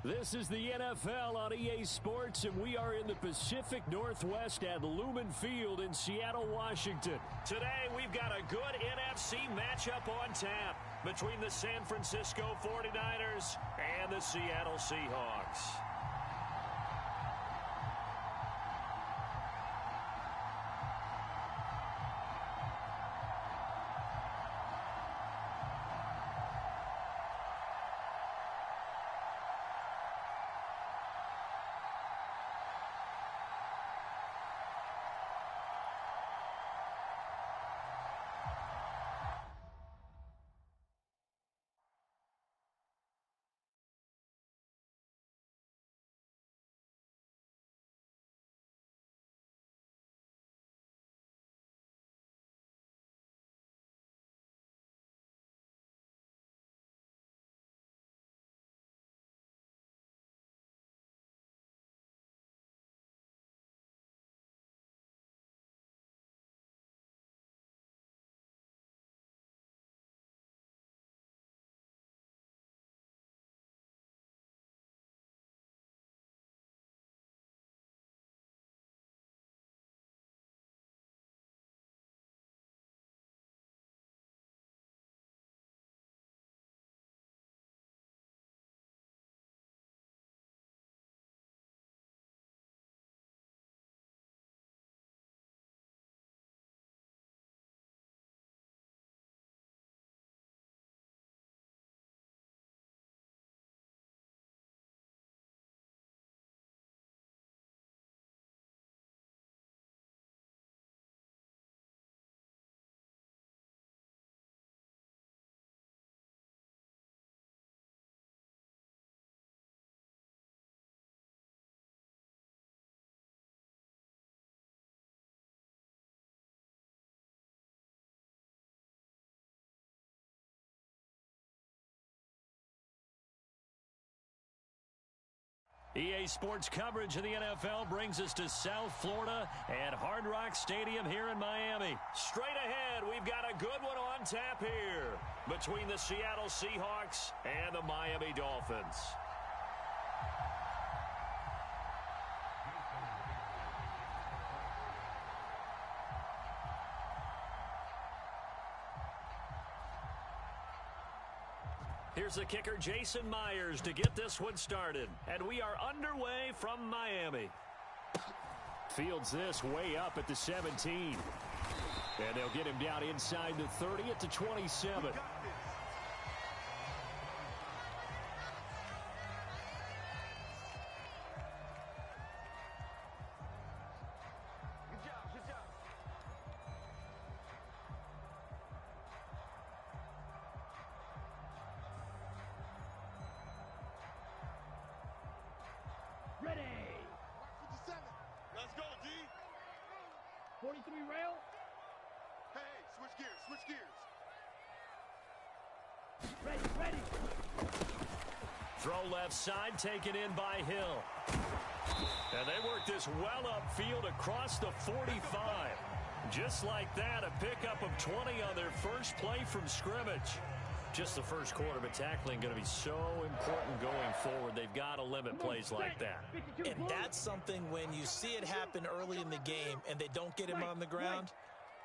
This is the NFL on EA Sports, and we are in the Pacific Northwest at Lumen Field in Seattle, Washington. Today, we've got a good NFC matchup on tap between the San Francisco 49ers and the Seattle Seahawks. EA Sports coverage of the NFL brings us to South Florida at Hard Rock Stadium here in Miami. Straight ahead, we've got a good one on tap here between the Seattle Seahawks and the Miami Dolphins. Here's the kicker, Jason Myers, to get this one started. And we are underway from Miami. Fields this way up at the 17. And they'll get him down inside the 30 at the 27. Ready. 57. Let's go, D. 43 rail. Hey, switch gears, switch gears. Ready. Throw left side, taken in by Hill. And they work this well upfield across the 45. Just like that, a pickup of 20 on their first play from scrimmage. Just the first quarter, but tackling going to be so important going forward. They've got to limit plays like that. And that's something when you see it happen early in the game and they don't get him on the ground,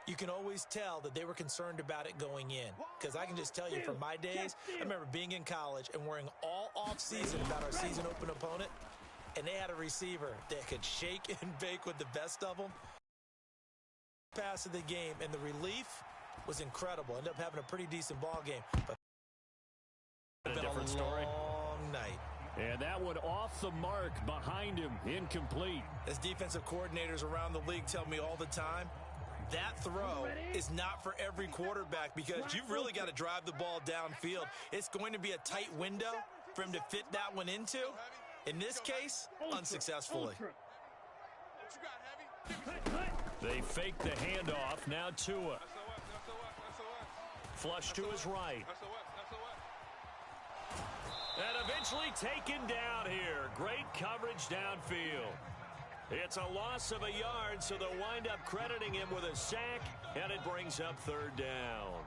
you can always tell that they were concerned about it going in. Because I can just tell you from my days, I remember being in college and worrying all off-season about our season open opponent, and they had a receiver that could shake and bake with the best of them. Pass of the game, and the relief was incredible. Ended up having a pretty decent ball game. But a different story. Long night. And that one off the mark behind him, incomplete. As defensive coordinators around the league tell me all the time, that throw is not for every quarterback because you've really got to drive the ball downfield. It's going to be a tight window for him to fit that one into. In this case, unsuccessfully. They fake the handoff. Now Tua. Flush to his right. And eventually taken down here. Great coverage downfield. It's a loss of a yard, so they'll wind up crediting him with a sack, and it brings up third down.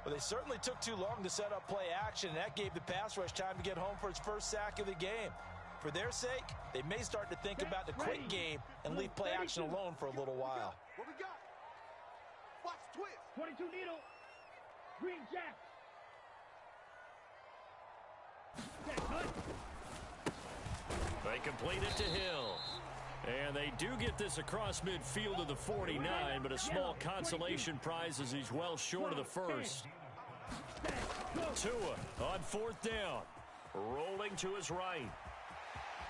Well, they certainly took too long to set up play action, and that gave the pass rush time to get home for its first sack of the game. For their sake, they may start to think about the quick game and leave play action alone for a little while. What we got? Watch twist. 22 needle. Green jack. Set cut. They complete it to Hill. And they do get this across midfield of the 49, but a small consolation prize as he's well short of the first. Tua on fourth down. Rolling to his right.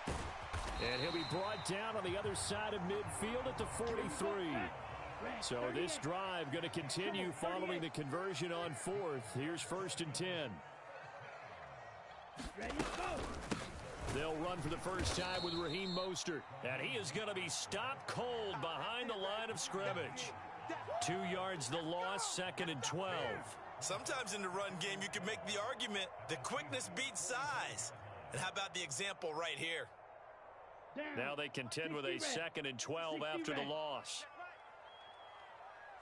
And he'll be brought down on the other side of midfield at the 43. So this drive going to continue following the conversion on fourth. Here's 1st and 10. Ready, go. They'll run for the first time with Raheem Mostert. And he is going to be stopped cold behind the line of scrimmage. 2 yards the loss, 2nd and 12. Sometimes in the run game, you can make the argument that quickness beats size. And how about the example right here? Now they contend with a 2nd and 12 after the loss.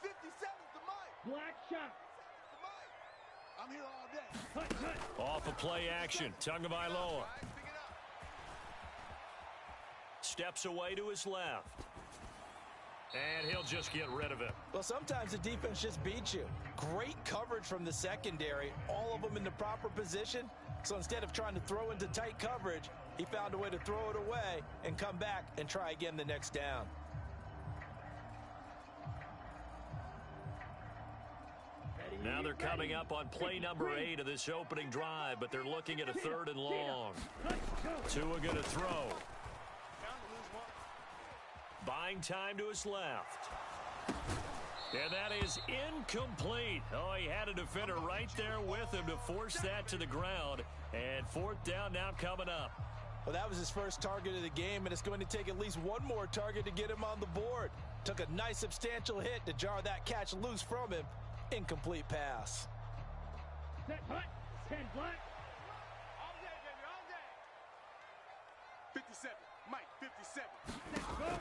57's the mic. Black shot. I'm here all day. Cut, cut. Off a play action. Tagovailoa steps away to his left. And he'll just get rid of it. Well, sometimes the defense just beats you. Great coverage from the secondary, all of them in the proper position. So instead of trying to throw into tight coverage, he found a way to throw it away and come back and try again the next down. Now they're coming up on play number 8 of this opening drive, but they're looking at a 3rd and long. Tua going to throw. Buying time to his left. And that is incomplete. Oh, he had a defender right there with him to force that to the ground. And 4th down now coming up. Well, that was his first target of the game, and it's going to take at least one more target to get him on the board. Took a nice substantial hit to jar that catch loose from him. Incomplete pass. Set hut. 10 black. All day, baby, all day. 57. Mike, 57.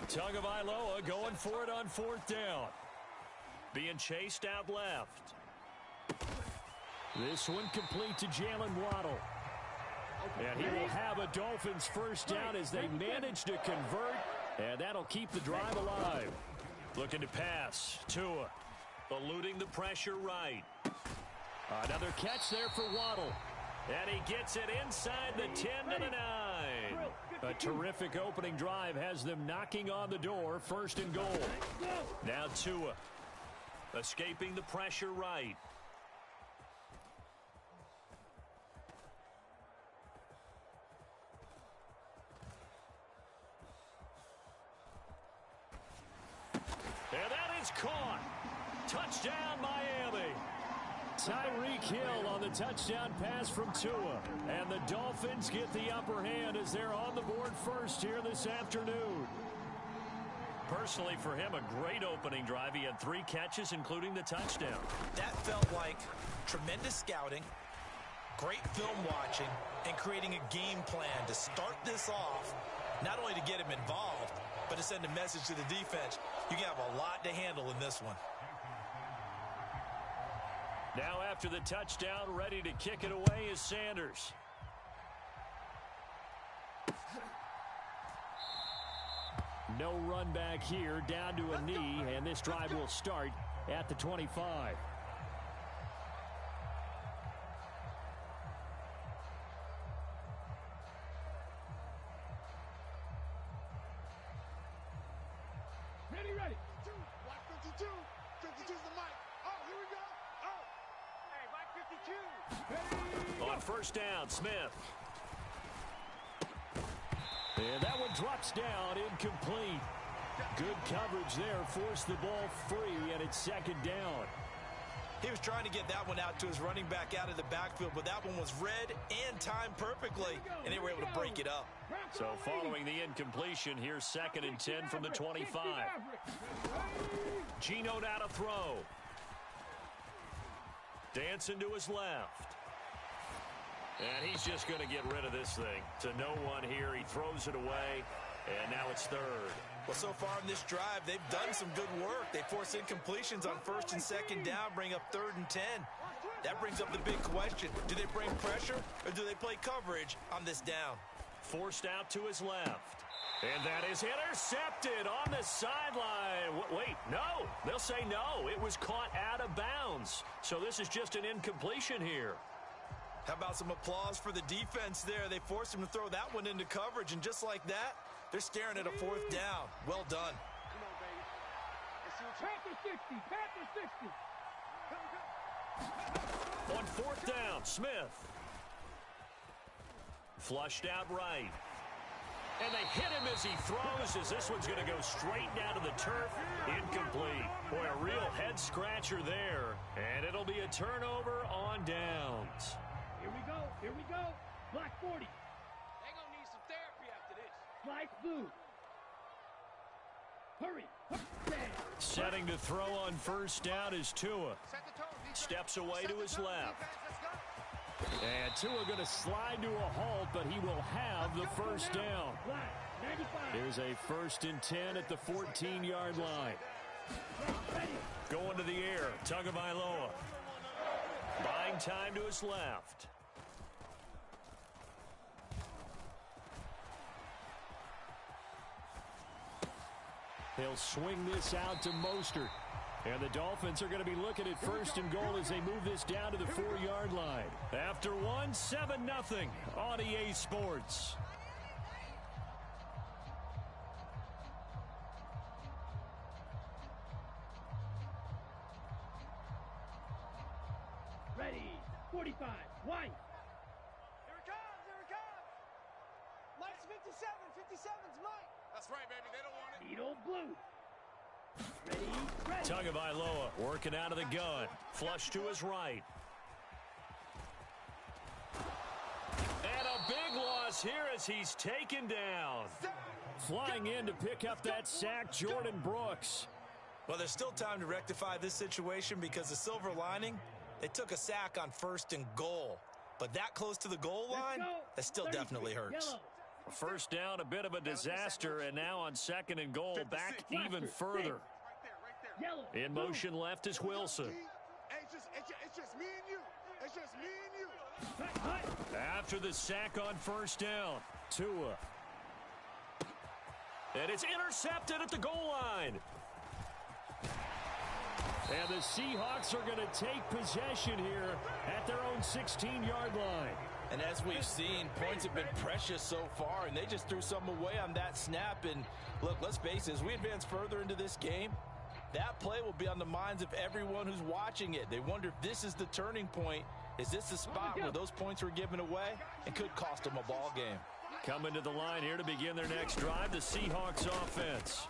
Tagovailoa going for it on 4th down. Being chased out left. This one complete to Jalen Waddle. And he will have a Dolphins first down as they manage to convert. And that'll keep the drive alive. Looking to pass. Tua eluding the pressure right. Another catch there for Waddle. And he gets it inside the 10 to the 9. A terrific opening drive has them knocking on the door. 1st and goal. Now Tua escaping the pressure right. And that is caught. Touchdown, Miami. Tyreek Hill on the touchdown pass from Tua. And the Dolphins get the upper hand as they're on the board first here this afternoon. Personally, for him, a great opening drive. He had 3 catches, including the touchdown. That felt like tremendous scouting, great film watching, and creating a game plan to start this off, not only to get him involved, but to send a message to the defense. You can have a lot to handle in this one. Now after the touchdown, ready to kick it away is Sanders. No run back here, down to a knee, and this drive will start at the 25. Ready. Black 52. 52's the mic. Oh, here we go. Oh. Hey, Mike 52. On first down, Smith. And that one drops down, incomplete. Good coverage there, forced the ball free, and it's 2nd down. He was trying to get that one out to his running back out of the backfield, but that one was read and timed perfectly, and they were able to break it up. So following the incompletion, here's 2nd and 10 from the 25. Geno now to throw. Dancing to his left. And he's just going to get rid of this thing. To no one here. He throws it away, and now it's 3rd. Well, so far in this drive, they've done some good work. They force incompletions on first and second down, bring up 3rd and 10. That brings up the big question. Do they bring pressure or do they play coverage on this down? Forced out to his left. And that is intercepted on the sideline. Wait, no. They'll say no. It was caught out of bounds. So this is just an incompletion here. How about some applause for the defense there? They forced him to throw that one into coverage, and just like that, they're staring at a 4th down. Well done. Panther 60, Panther 60. On 4th down, Smith. Flushed out right. And they hit him as he throws, as this one's going to go straight down to the turf. Incomplete. Boy, a real head-scratcher there. And it'll be a turnover on downs. Here we go, here we go. Black 40. They're going to need some therapy after this. Slice blue. Hurry. Setting to throw on 1st down is Tua. Steps away to his left. And Tua going to slide to a halt, but he will have the 1st down. Here's a 1st and 10 at the 14-yard line. Going to the air, Tagovailoa. Buying time to his left. He'll swing this out to Mostert. And the Dolphins are going to be looking at 1st and goal as they move this down to the 4-yard line. After 7-0 on EA Sports. Ready. 45. White. Here it comes, here it comes. Mike's 57, 57's Mike. That's right, baby, they don't want it. Needle blue. Ready. Tagovailoa working out of the gun. Flush to his right. And a big loss here as he's taken down. Flying in to pick up that sack, Jordan Brooks. Well, there's still time to rectify this situation because the silver lining, they took a sack on 1st and goal. But that close to the goal line, that still definitely hurts. Yellow. 1st down, a bit of a disaster, and now on 2nd and goal, back even further. Yellow. In motion left is Wilson. It's just me and you. It's just me and you. After the sack on 1st down, Tua. And it's intercepted at the goal line. And the Seahawks are going to take possession here at their own 16-yard line. And as we've seen, points have been precious so far, and they just threw some away on that snap. And look, let's face it, as we advance further into this game, that play will be on the minds of everyone who's watching it. They wonder if this is the turning point. Is this the spot where those points were given away and could cost them a ball game? Coming to the line here to begin their next drive, the Seahawks offense.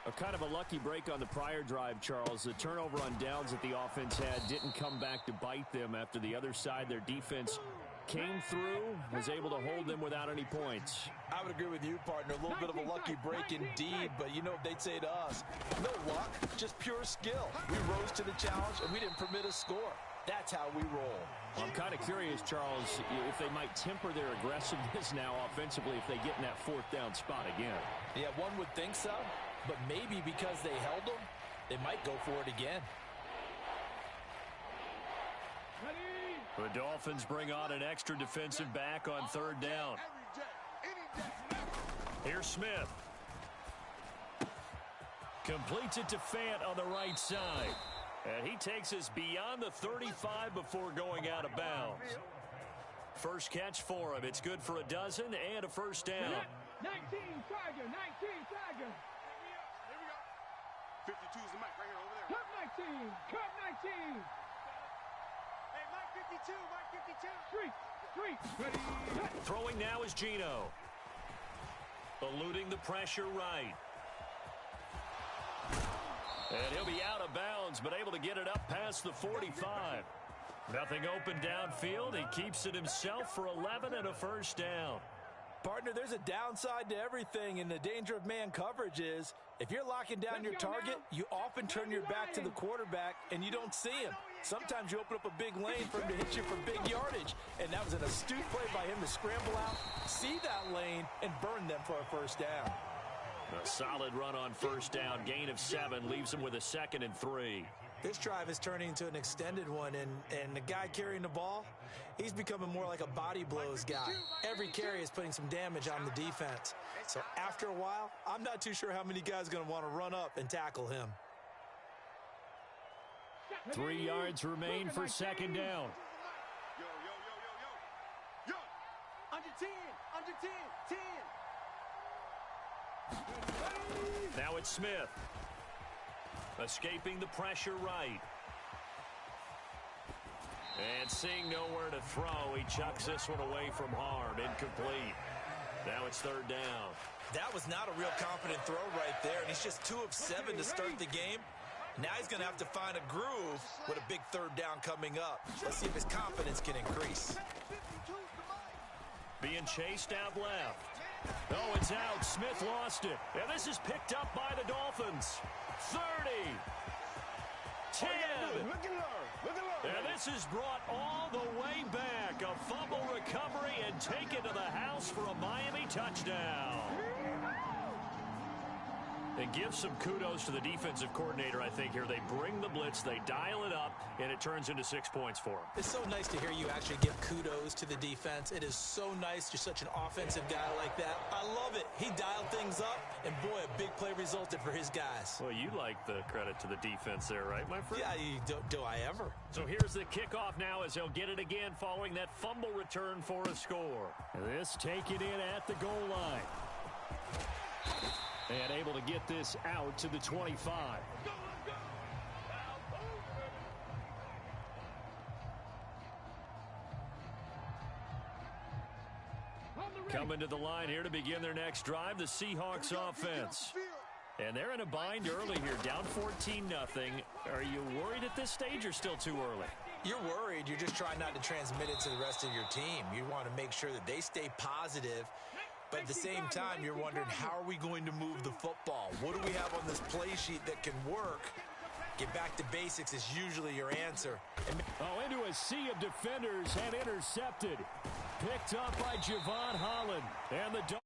A kind of a lucky break on the prior drive, Charles. The turnover on downs that the offense had didn't come back to bite them after the other side. Their defense came through, was able to hold them without any points. I would agree with you, partner. A little bit of a lucky break indeed, but you know what they'd say to us. No luck, just pure skill. We rose to the challenge, and we didn't permit a score. That's how we roll. I'm kind of curious, Charles, if they might temper their aggressiveness now offensively if they get in that 4th down spot again. Yeah, one would think so, but maybe because they held them, they might go for it again. The Dolphins bring on an extra defensive back on 3rd down. Here's Smith. Completes it to Fant on the right side. And he takes us beyond the 35 before going out of bounds. First catch for him. It's good for a dozen and a 1st down. 19 Tiger, 19 Tiger. Here we go. 52 is the mic right here over there. Cut 19, cut 19. Hey, Mike 52, Mike 52. Streak, ready. Throwing now is Geno. Eluding the pressure right. And he'll be out of bounds, but able to get it up past the 45. Nothing open downfield. He keeps it himself for 11 and a 1st down. Partner, there's a downside to everything, and the danger of man coverage is if you're locking down your target, you often turn your back to the quarterback and you don't see him. Sometimes you open up a big lane for him to hit you for big yardage, and that was an astute play by him to scramble out, see that lane, and burn them for a 1st down. A solid run on first down. Gain of 7 leaves him with a 2nd and 3. This drive is turning into an extended one, and the guy carrying the ball, he's becoming more like a body blows guy. Every carry is putting some damage on the defense. So after a while, I'm not too sure how many guys are going to want to run up and tackle him. 3 yards remain for 2nd down. Under 10, under 10, 10. Now it's Smith. Escaping the pressure right. And seeing nowhere to throw, he chucks this one away from harm. Incomplete. Now it's 3rd down. That was not a real confident throw right there, and he's just 2 of 7 to start the game. Now he's going to have to find a groove with a big 3rd down coming up. Let's see if his confidence can increase. Being chased out left. Oh, it's out. Smith lost it. And this is picked up by the Dolphins. 30. 10. And this is brought all the way back. A fumble recovery and take it to the house for a Miami touchdown. And give some kudos to the defensive coordinator, I think, here. They bring the blitz, they dial it up, and it turns into 6 points for them. It's so nice to hear you actually give kudos to the defense. It is so nice. You're such an offensive guy like that. I love it. He dialed things up, and boy, a big play resulted for his guys. Well, you like the credit to the defense there, right, my friend? Yeah, do I ever? So here's the kickoff now as he'll get it again following that fumble return for a score. And this taken in at the goal line. And able to get this out to the 25. Coming to the line here to begin their next drive, the Seahawks offense. And they're in a bind early here, down 14-0. Are you worried at this stage or still too early? You're worried. You're just trying not to transmit it to the rest of your team. You want to make sure that they stay positive. But at the same time, you're wondering, how are we going to move the football? What do we have on this play sheet that can work? Get back to basics is usually your answer. Oh, into a sea of defenders and intercepted. Picked up by Javon Holland. And the